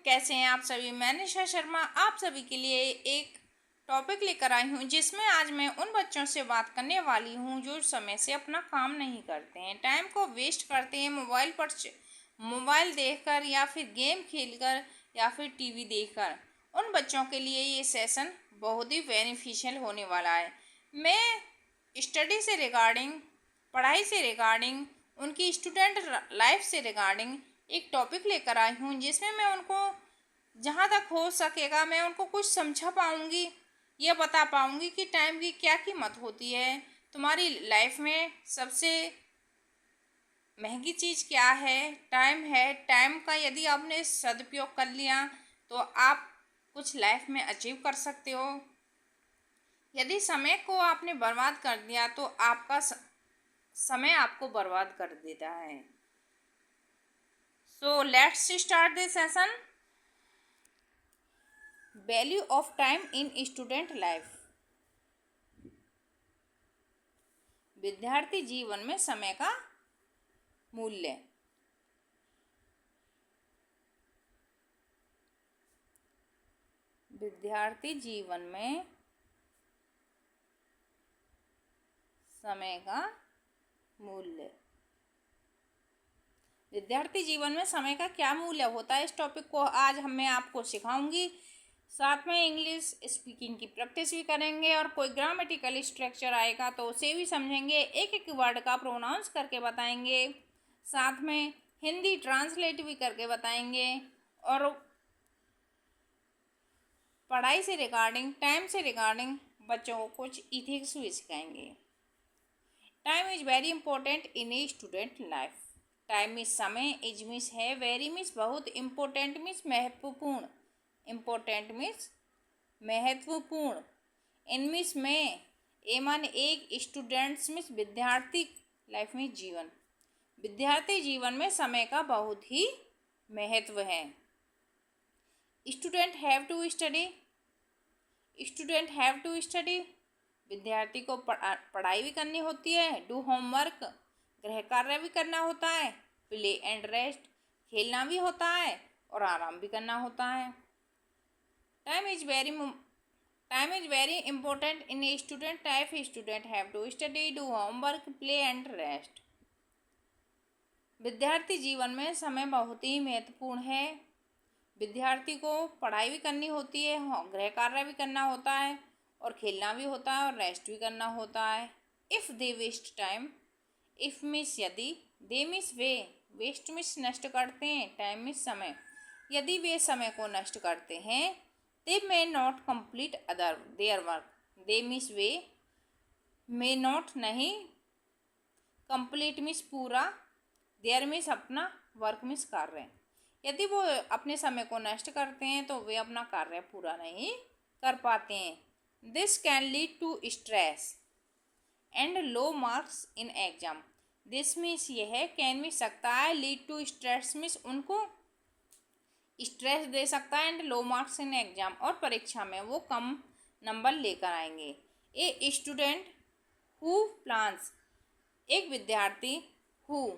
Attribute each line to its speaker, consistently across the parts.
Speaker 1: कैसे हैं आप सभी। मैं निशा शर्मा आप सभी के लिए एक टॉपिक लेकर आई हूं, जिसमें आज मैं उन बच्चों से बात करने वाली हूं जो समय से अपना काम नहीं करते हैं, टाइम को वेस्ट करते हैं मोबाइल देखकर या फिर गेम खेलकर या फिर टीवी देखकर। उन बच्चों के लिए ये सेशन बहुत ही बेनिफिशियल होने वाला है। मैं स्टडी से रिगार्डिंग, पढ़ाई से रिगार्डिंग, उनकी स्टूडेंट लाइफ से रिगार्डिंग एक टॉपिक लेकर आई हूँ, जिसमें मैं उनको जहाँ तक हो सकेगा मैं उनको कुछ समझा पाऊँगी, ये बता पाऊँगी कि टाइम की क्या कीमत होती है। तुम्हारी लाइफ में सबसे महंगी चीज़ क्या है? टाइम है। टाइम का यदि आपने सदुपयोग कर लिया तो आप कुछ लाइफ में अचीव कर सकते हो। यदि समय को आपने बर्बाद कर दिया तो आपका समय आपको बर्बाद कर देता है। So let's start the session. Value of time in student life. विद्यार्थी जीवन में समय का मूल्य। विद्यार्थी जीवन में समय का मूल्य। विद्यार्थी जीवन में समय का क्या मूल्य होता है, इस टॉपिक को आज मैं आपको सिखाऊंगी। साथ में इंग्लिश स्पीकिंग की प्रैक्टिस भी करेंगे और कोई ग्रामेटिकल स्ट्रक्चर आएगा तो उसे भी समझेंगे। एक एक वर्ड का प्रोनाउंस करके बताएंगे, साथ में हिंदी ट्रांसलेट भी करके बताएंगे और पढ़ाई से रिगार्डिंग, टाइम से रिगार्डिंग बच्चों को कुछ इथिक्स भी सिखाएंगे। Time is very important in a student life. Time means समय, इज मीन्स है, वेरी मीन्स बहुत, इम्पोर्टेंट मीन्स महत्वपूर्ण, इम्पोर्टेंट मीन्स महत्वपूर्ण, इन मीन्स में, ए मान एक, स्टूडेंट्स मीन्स विद्यार्थी, लाइफ में जीवन। विद्यार्थी जीवन में समय का बहुत ही महत्व है। Student have to study, student have to study, विद्यार्थी को पढ़ाई भी करनी होती है। डू होमवर्क, गृह कार्य भी करना होता है। प्ले एंड रेस्ट, खेलना भी होता है और आराम भी करना होता है। Time is very important in a student life. Student have to study, do homework, play and rest. विद्यार्थी जीवन में समय बहुत ही महत्वपूर्ण है। विद्यार्थी को पढ़ाई भी करनी होती है, गृह कार्य भी करना होता है और खेलना भी होता है और रेस्ट भी करना होता है। If they waste time, if means यदि, दे मीन्स वे, वेस्ट मीन्स नष्ट करते हैं, टाइम मीन्स समय। यदि वे समय को नष्ट करते हैं, they may not complete their work, they means वे, मे नॉट नहीं, कंप्लीट मीन्स पूरा, देयर मीन्स अपना, वर्क मीन्स कार्य। यदि वो अपने समय को नष्ट करते हैं तो वे अपना कार्य पूरा नहीं कर पाते हैं। This can lead to stress and low marks in exam. This means यह है, कैन मीन्स सकता है, लीड टू स्ट्रेस मीन्स उनको स्ट्रेस दे सकता है, and low marks in exam और परीक्षा में वो कम नंबर लेकर आएंगे। ए स्टूडेंट हु प्लान्स, एक विद्यार्थी, हु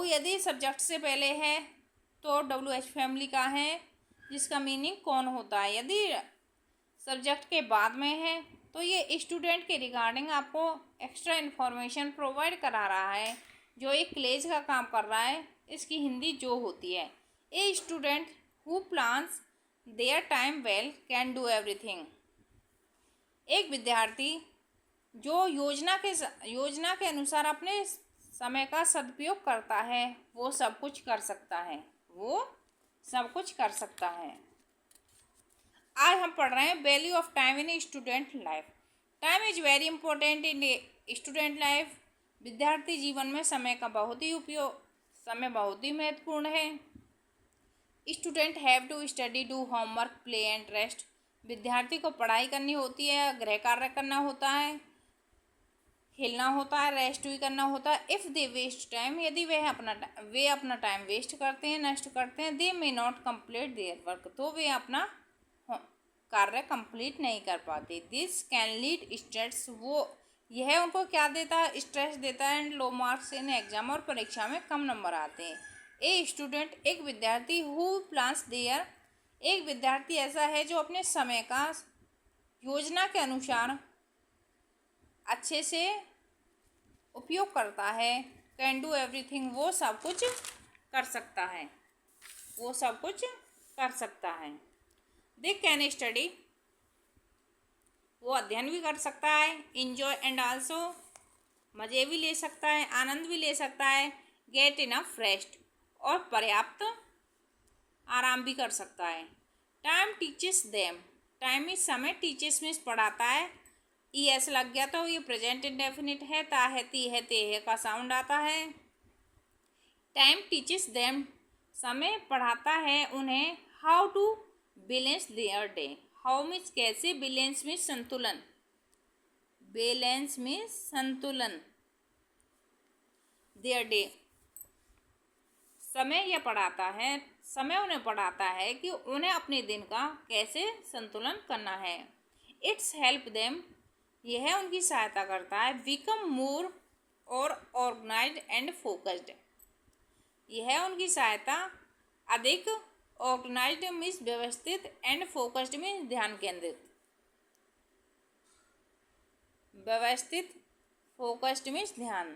Speaker 1: यदि सब्जेक्ट से पहले है तो WH फैमिली का है, जिसका मीनिंग कौन होता है। यदि सब्जेक्ट के बाद में है तो ये स्टूडेंट के रिगार्डिंग आपको एक्स्ट्रा इन्फॉर्मेशन प्रोवाइड करा रहा है, जो एक क्लेज का काम कर रहा है। इसकी हिंदी जो होती है, a student who plans their time well can do everything. एक विद्यार्थी जो योजना के अनुसार अपने समय का सदुपयोग करता है, वो सब कुछ कर सकता है, वो सब कुछ कर सकता है। आज हम पढ़ रहे हैं value of time in student life. Time is very important in student life. विद्यार्थी जीवन में समय का बहुत ही महत्वपूर्ण है। Student have to study, do homework, play and rest. विद्यार्थी को पढ़ाई करनी होती है, गृह कार्य करना होता है, खेलना होता है, रेस्ट भी करना होता है। इफ़ दे वेस्ट टाइम, यदि वे अपना टाइम वेस्ट करते हैं, नष्ट करते हैं, they may not complete their work, तो वे अपना कार्य कंप्लीट नहीं कर पाते। दिस कैन लीड स्ट्रेस, वो यह उनको क्या देता है, स्ट्रेस देता है, and low marks in exam और परीक्षा में कम नंबर आते हैं। ए स्टूडेंट एक विद्यार्थी हु प्लान्स देयर, एक विद्यार्थी ऐसा है जो अपने समय का योजना के अनुसार अच्छे से उपयोग करता है। कैन डू एवरीथिंग, वो सब कुछ कर सकता है, वो सब कुछ कर सकता है। दे कैन स्टडी, वो अध्ययन भी कर सकता है। इंजॉय एंड आल्सो, मज़े भी ले सकता है, आनंद भी ले सकता है। गेट इनफ रेस्ट, और पर्याप्त आराम भी कर सकता है। टाइम टीचेस देम, टाइम इस समय, टीचेस में पढ़ाता है। ई एस लग गया तो ये प्रेजेंट इंडेफिनिट है, ता है ती है ते है का साउंड आता है। टाइम टीचेस देम, समय पढ़ाता है उन्हें। How to balance their day, how means कैसे, बैलेंस में संतुलन, बैलेंस में संतुलन, देयर डे, समय यह पढ़ाता है, समय उन्हें पढ़ाता है कि उन्हें अपने दिन का कैसे संतुलन करना है। इट्स हेल्प देम, यह उनकी सहायता करता है। बिकम मोर और ऑर्गेनाइज्ड एंड फोकस्ड, यह उनकी सहायता अधिक, ऑर्गेनाइज्ड मीन्स व्यवस्थित, एंड फोकस्ड मीन्स ध्यान केंद्रित, व्यवस्थित, फोकस्ड मीन्स ध्यान,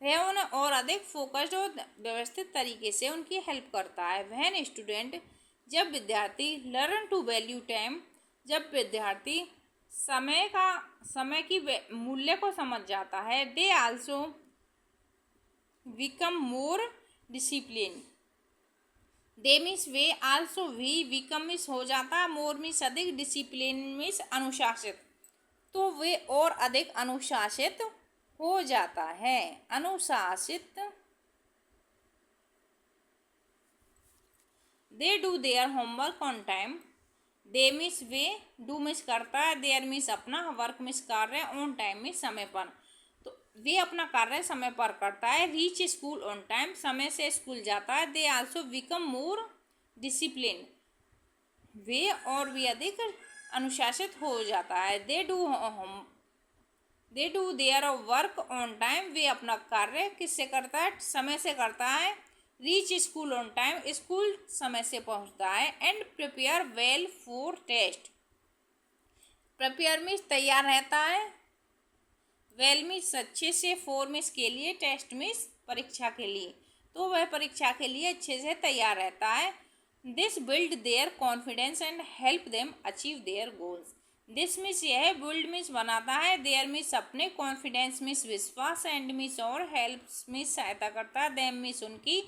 Speaker 1: वह उन्हें और अधिक फोकस्ड और व्यवस्थित तरीके से उनकी हेल्प करता है। वह स्टूडेंट, जब विद्यार्थी, लर्न टू वैल्यू टाइम, जब विद्यार्थी समय की मूल्य को समझ जाता है। They also become more discipline, they means way, also भी, बिकम मीन्स हो जाता, मोर मीन्स अधिक, डिसिप्लिन मीन्स अनुशासित, तो वे और अधिक अनुशासित हो जाता है, अनुशासित। दे do their homework on time, they means way, do means करता है, देयर मीन्स अपना, वर्क मीन्स कार्य, ऑन टाइम मीन्स समय पर, तो वे अपना कार्य समय पर करता है। रीच स्कूल ऑन टाइम, समय से स्कूल जाता है। They also become more discipline, वे और भी अधिक अनुशासित हो जाता है। They do their work on time, वे अपना कार्य किससे करता है, समय से करता है। Reach school on time, school समय से पहुंचता है। And prepare well for test, prepare means तैयार रहता है, वेल मीन्स अच्छे से, फॉर मीन्स के लिए, टेस्ट मीन्स परीक्षा के लिए, तो वह परीक्षा के लिए अच्छे से तैयार रहता है। This build their confidence and help them achieve their goals, this means यह, बिल्ड मीन्स बनाता है, देयर मीन्स अपने, कॉन्फिडेंस मीन्स विश्वास, एंड मीन्स और, हेल्प मीन्स सहायता करता है, देम मीन्स उनकी,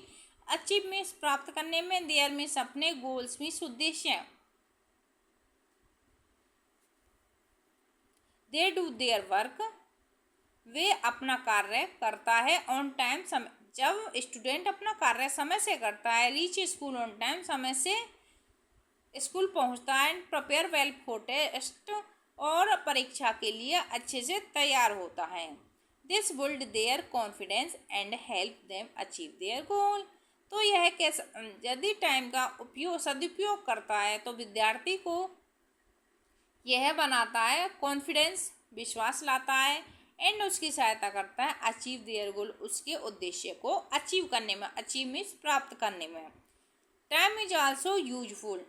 Speaker 1: अचीव मीन्स प्राप्त करने में, देयर मीन्स अपने, गोल्स मीन्स उद्देश्य। दे डू देयर वर्क, वे अपना कार्य करता है। ऑन टाइम, समय, जब स्टूडेंट अपना कार्य समय से करता है। रीच स्कूल ऑन टाइम, समय से स्कूल पहुंचता है। And prepare well for test, और परीक्षा के लिए अच्छे से तैयार होता है। This build their confidence and help them achieve their goal, तो यह कैसा, यदि टाइम का सदुपयोग करता है तो विद्यार्थी को यह बनाता है, कॉन्फिडेंस, विश्वास लाता है, एंड उसकी सहायता करता है अचीव देयर गोल, उसके उद्देश्य को अचीव करने में, अचीव मीन्स प्राप्त करने में। Time is also useful,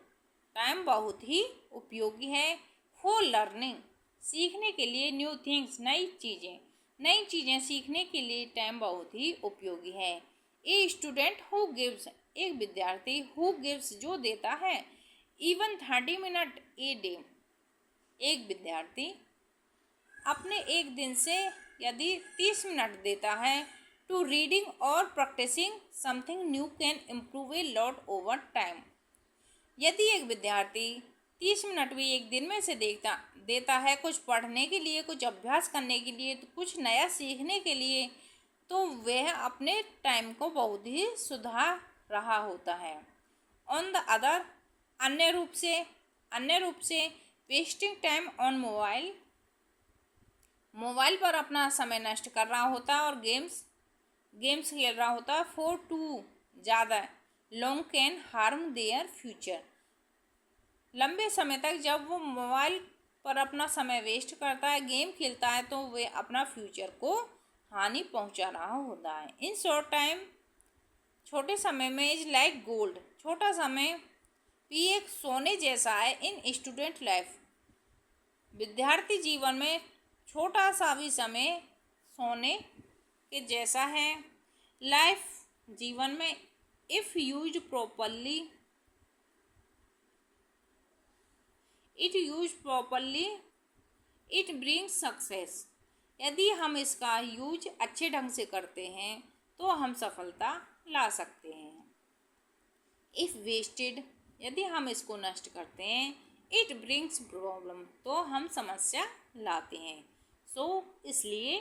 Speaker 1: time बहुत ही उपयोगी है। फॉर लर्निंग, सीखने के लिए। न्यू थिंग्स, नई चीज़ें सीखने के लिए टाइम बहुत ही उपयोगी है। ए स्टूडेंट हु गिव्स, एक विद्यार्थी, हु गिव्स जो देता है, इवन 30 मिनट ए डे, एक विद्यार्थी अपने एक दिन से यदि 30 मिनट देता है, टू रीडिंग और practising something new can improve a lot over time, यदि एक विद्यार्थी 30 मिनट भी एक दिन में से देता है कुछ पढ़ने के लिए, कुछ अभ्यास करने के लिए, तो कुछ नया सीखने के लिए, तो वह अपने टाइम को बहुत ही सुधार रहा होता है। ऑन द अदर, अन्य रूप से वेस्टिंग टाइम ऑन मोबाइल पर अपना समय नष्ट कर रहा होता है और गेम्स खेल रहा होता है। फॉर टू ज़्यादा long can harm their future, लंबे समय तक जब वो मोबाइल पर अपना समय वेस्ट करता है, गेम खेलता है, तो वे अपना फ्यूचर को हानि पहुंचा रहा होता है। इन शॉर्ट टाइम छोटे समय में इज लाइक गोल्ड, छोटा समय भी एक सोने जैसा है इन स्टूडेंट लाइफ, विद्यार्थी जीवन में छोटा सा भी समय सोने के जैसा है। लाइफ जीवन में if use properly, it brings success, यदि हम इसका यूज अच्छे ढंग से करते हैं तो हम सफलता ला सकते हैं। इफ वेस्टेड, यदि हम इसको नष्ट करते हैं, इट ब्रिंग्स प्रॉब्लम, तो हम समस्या लाते हैं। इसलिए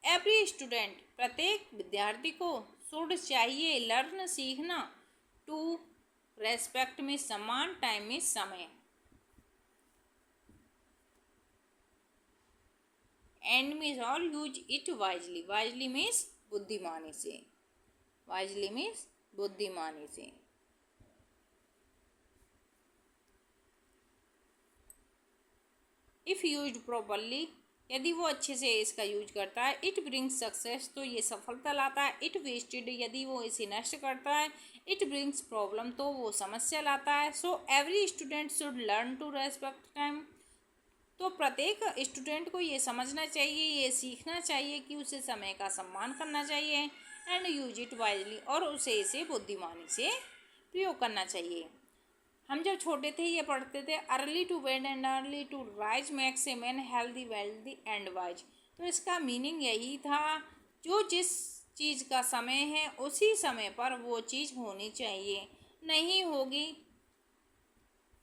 Speaker 1: एवरी स्टूडेंट, प्रत्येक विद्यार्थी को शुड चाहिए लर्न सीखना, टू रेस्पेक्ट में सम्मान, टाइम में समय, एंड में all use it wisely, wisely means बुद्धिमानी से, वाइजली मीन्स बुद्धिमानी से। इफ़ यूज्ड प्रॉपरली, यदि वो अच्छे से इसका यूज करता है, इट ब्रिंग्स सक्सेस, तो ये सफलता लाता है। इट वेस्टेड, यदि वो इसे नष्ट करता है, इट ब्रिंग्स प्रॉब्लम, तो वो समस्या लाता है। Every student should learn to respect time, तो प्रत्येक स्टूडेंट को ये समझना चाहिए, ये सीखना चाहिए कि उसे समय का सम्मान करना चाहिए, एंड यूज इट वाइजली, और उसे इसे बुद्धिमानी से प्रयोग करना चाहिए। हम जब छोटे थे ये पढ़ते थे, early to bed and early to rise makes a man healthy wealthy and wise, तो इसका मीनिंग यही था, जो जिस चीज़ का समय है उसी समय पर वो चीज़ होनी चाहिए, नहीं होगी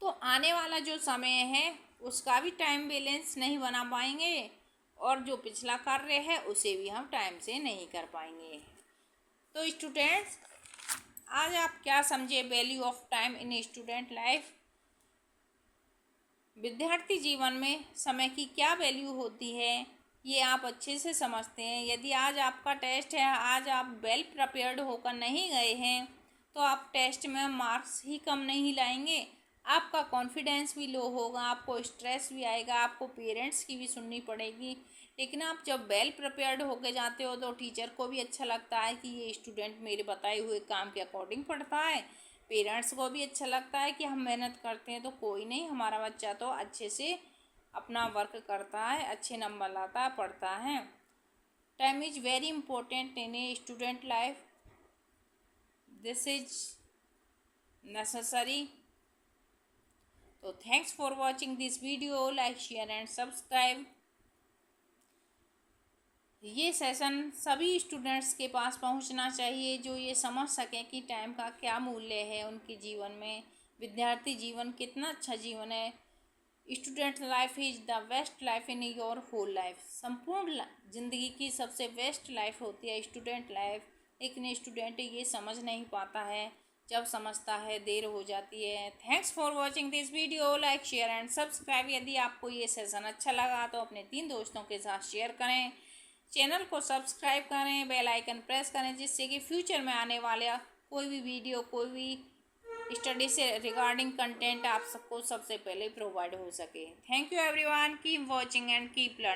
Speaker 1: तो आने वाला जो समय है उसका भी टाइम बैलेंस नहीं बना पाएंगे, और जो पिछला कार्य है उसे भी हम टाइम से नहीं कर पाएंगे। तो स्टूडेंट्स, आज आप क्या समझे value of time in student life, विद्यार्थी जीवन में समय की क्या वैल्यू होती है, ये आप अच्छे से समझते हैं। यदि आज आपका टेस्ट है, आज आप वेल प्रिपेयर्ड होकर नहीं गए हैं, तो आप टेस्ट में मार्क्स ही कम नहीं लाएंगे, आपका कॉन्फिडेंस भी लो होगा, आपको स्ट्रेस भी आएगा, आपको पेरेंट्स की भी सुननी पड़ेगी। लेकिन आप जब वेल प्रिपेयर्ड होके जाते हो तो टीचर को भी अच्छा लगता है कि ये स्टूडेंट मेरे बताए हुए काम के अकॉर्डिंग पढ़ता है, पेरेंट्स को भी अच्छा लगता है कि हम मेहनत करते हैं तो कोई नहीं, हमारा बच्चा तो अच्छे से अपना वर्क करता है, अच्छे नंबर लाता है, पढ़ता है। Time is very important in a student life, this is necessary. तो thanks for watching this video, like share and subscribe. ये सेशन सभी स्टूडेंट्स के पास पहुंचना चाहिए जो ये समझ सकें कि टाइम का क्या मूल्य है उनके जीवन में, विद्यार्थी जीवन कितना अच्छा जीवन है। Student life is the best life in your whole life, संपूर्ण जिंदगी की सबसे बेस्ट लाइफ होती है स्टूडेंट लाइफ। लेकिन स्टूडेंट ये समझ नहीं पाता है, जब समझता है देर हो जाती है। Thanks for watching this video, like share and subscribe. यदि आपको ये सेशन अच्छा लगा तो अपने 3 दोस्तों के साथ शेयर करें, चैनल को सब्सक्राइब करें, बेल आइकन प्रेस करें, जिससे कि फ्यूचर में आने वाला कोई भी वीडियो, कोई भी स्टडी से रिगार्डिंग कंटेंट आप सबको सबसे पहले प्रोवाइड हो सके। Thank you everyone, keep watching and keep learning.